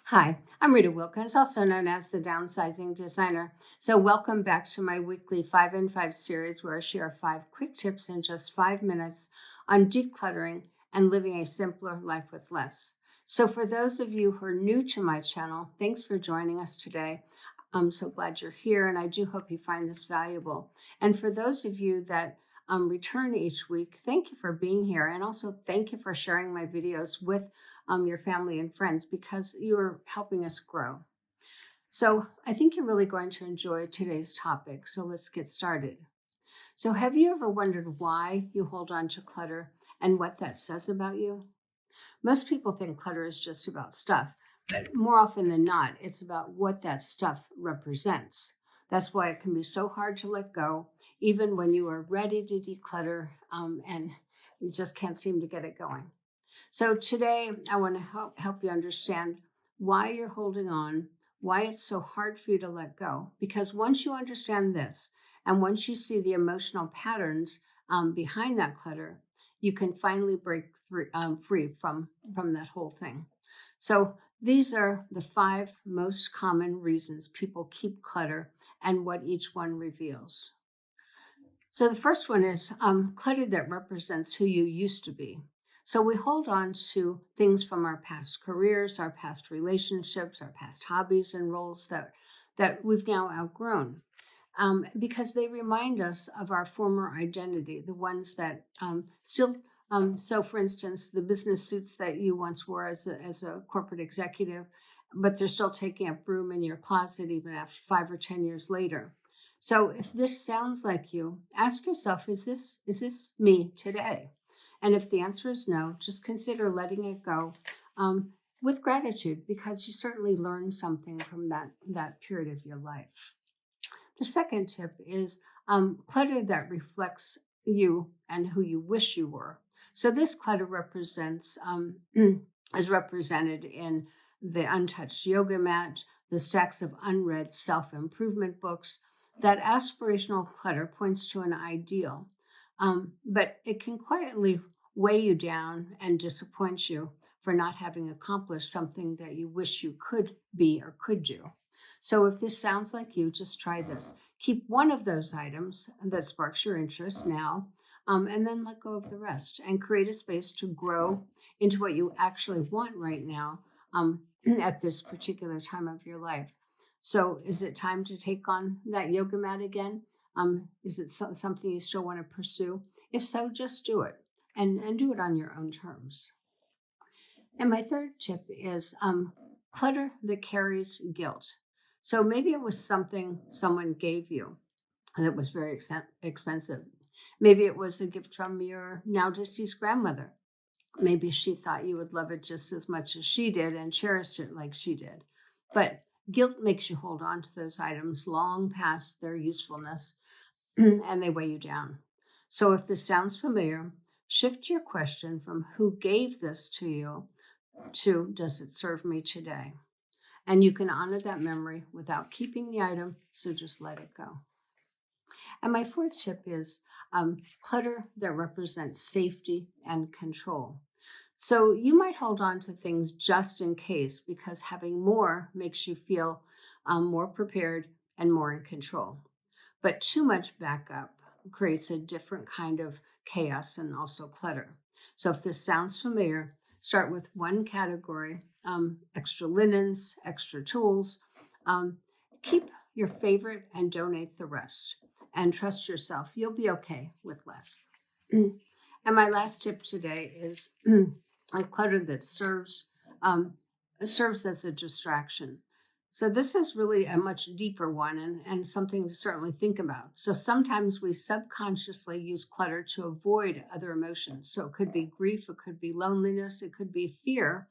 Hi, I'm Rita Wilkins, also known as the Downsizing Designer. So, welcome back to my weekly 5 in 5 series where I share 5 quick tips in just 5 minutes on decluttering and living a simpler life with less. So, for those of you who are new to my channel, thanks for joining us today. I'm so glad you're here, and I do hope you find this valuable. And for those of you that return each week, thank you for being here. And also, thank you for sharing my videos with your family and friends because you're helping us grow. So I think you're really going to enjoy today's topic. So let's get started. So, have you ever wondered why you hold on to clutter and what that says about you? Most people think clutter is just about stuff, but more often than not, it's about what that stuff represents. That's why it can be so hard to let go, even when you are ready to declutter and you just can't seem to get it going. So today, I want to help you understand why you're holding on, why it's so hard for you to let go. Because once you understand this, and once you see the emotional patterns behind that clutter, you can finally break free from that whole thing. So these are the 5 most common reasons people keep clutter and what each one reveals. So the first one is clutter that represents who you used to be. So we hold on to things from our past careers, our past relationships, our past hobbies and roles that we've now outgrown, because they remind us of our former identity, the ones that still. So, for instance, the business suits that you once wore as a corporate executive, but they're still taking up room in your closet even after 5 or 10 years later. So, if this sounds like you, ask yourself: Is this me today? And if the answer is no, just consider letting it go with gratitude, because you certainly learned something from that period of your life. The second tip is clutter that reflects you and who you wish you were. So this clutter represents is represented in the untouched yoga mat, the stacks of unread self-improvement books. That aspirational clutter points to an ideal, but it can quietly weigh you down and disappoint you for not having accomplished something that you wish you could be or could do. So if this sounds like you, just try this. Keep one of those items that sparks your interest now, and then let go of the rest and create a space to grow into what you actually want right now at this particular time of your life. So is it time to take on that yoga mat again? Is it something you still want to pursue? If so, just do it and do it on your own terms. And my third tip is clutter that carries guilt. So maybe it was something someone gave you that was very expensive. Maybe it was a gift from your now deceased grandmother. Maybe she thought you would love it just as much as she did and cherished it like she did. But guilt makes you hold on to those items long past their usefulness and they weigh you down. So if this sounds familiar, shift your question from who gave this to you to does it serve me today? And you can honor that memory without keeping the item, so just let it go. And my fourth tip is clutter that represents safety and control. So you might hold on to things just in case because having more makes you feel more prepared and more in control. But too much backup creates a different kind of chaos and also clutter. So if this sounds familiar, start with one category: extra linens, extra tools. Um, Keep your favorite and donate the rest. And trust yourself, you'll be okay with less. And my last tip today is a clutter that serves as a distraction. So this is really a much deeper one and something to certainly think about. So sometimes we subconsciously use clutter to avoid other emotions. So it could be grief, it could be loneliness, it could be fear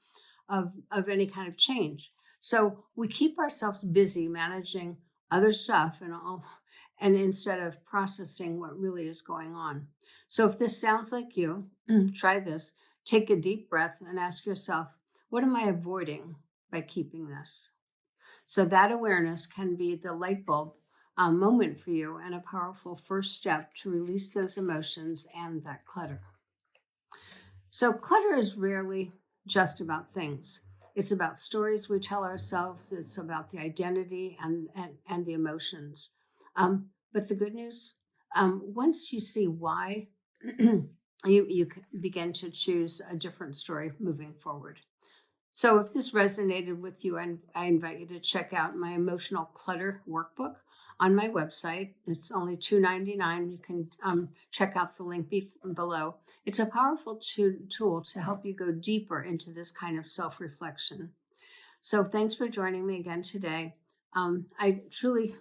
of any kind of change. So we keep ourselves busy managing other stuff and instead of processing what really is going on. So if this sounds like you, try this. Take a deep breath and ask yourself, what am I avoiding by keeping this? So that awareness can be the light bulb moment for you and a powerful first step to release those emotions and that clutter. So clutter is rarely just about things. It's about stories we tell ourselves. It's about the identity and the emotions. But the good news, once you see why, you begin to choose a different story moving forward. So, if this resonated with you, I invite you to check out my emotional clutter workbook on my website. It's only $2.99. You can check out the link below. It's a powerful tool to help you go deeper into this kind of self reflection. So, thanks for joining me again today. I truly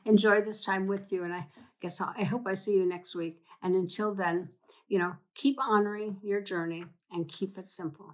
enjoyed this time with you, and I hope I see you next week. And until then, keep honoring your journey and keep it simple.